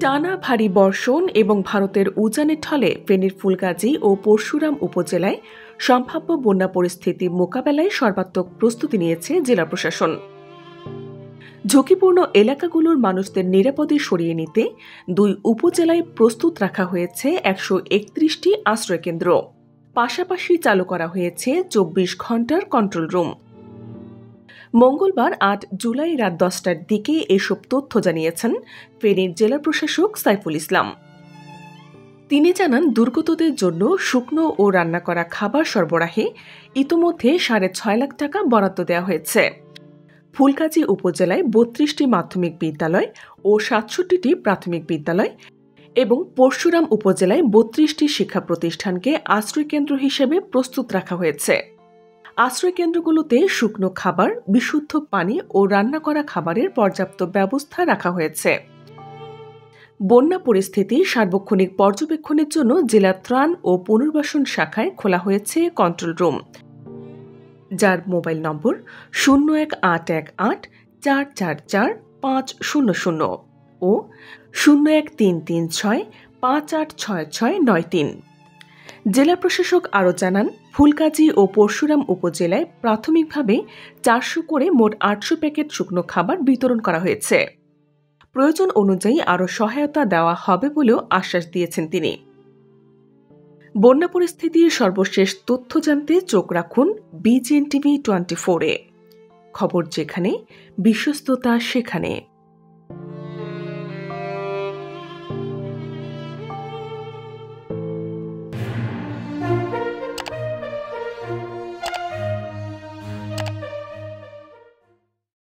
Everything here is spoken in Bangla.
টানা ভারী বর্ষণ এবং ভারতের উজানের ঢলে ফেনীর ফুলগাজী ও পরশুরাম উপজেলায় সম্ভাব্য বন্যা পরিস্থিতি মোকাবেলায় সর্বাত্মক প্রস্তুতি নিয়েছে জেলা প্রশাসন। ঝুঁকিপূর্ণ এলাকাগুলোর মানুষদের নিরাপদে সরিয়ে নিতে 2 উপজেলায় প্রস্তুত রাখা হয়েছে 131টি আশ্রয়কেন্দ্র। পাশাপাশি চালু করা হয়েছে 24 ঘণ্টার কন্ট্রোল রুম। মঙ্গলবার 8 জুলাই রাত 10টার দিকে এসব তথ্য জানিয়েছেন ফেনীর জেলা প্রশাসক সাইফুল ইসলাম। তিনি জানান, দুর্গতদের জন্য শুকনো ও রান্না করা খাবার সরবরাহে ইতোমধ্যে 6.5 লাখ টাকা বরাদ্দ দেওয়া হয়েছে। ফুলগাজী উপজেলায় 32টি মাধ্যমিক বিদ্যালয় ও 67টি প্রাথমিক বিদ্যালয় এবং পরশুরাম উপজেলায় 32টি শিক্ষা প্রতিষ্ঠানকে আশ্রয়কেন্দ্র হিসেবে প্রস্তুত রাখা হয়েছে। আশ্রয়কেন্দ্রগুলোতে শুকনো খাবার, বিশুদ্ধ পানি ও রান্না করা খাবারের পর্যাপ্ত ব্যবস্থা রাখা হয়েছে। বন্যা পরিস্থিতি সার্বক্ষণিক পর্যবেক্ষণের জন্য জেলা ত্রাণ ও পুনর্বাসন শাখায় খোলা হয়েছে কন্ট্রোল রুম, যার মোবাইল নম্বর 01818444500 ও 01336586693। জেলা প্রশাসক আরও জানান, ফুলগাজী ও পরশুরাম উপজেলায় প্রাথমিকভাবে 400 করে মোট 800 প্যাকেট শুকনো খাবার বিতরণ করা হয়েছে। প্রয়োজন অনুযায়ী আরও সহায়তা দেওয়া হবে বলেও আশ্বাস দিয়েছেন তিনি। বন্যা পরিস্থিতির সর্বশেষ তথ্য জানতে চোখ রাখুন BGN TV 24-এ। খবর যেখানে, বিশ্বস্ততা সেখানে।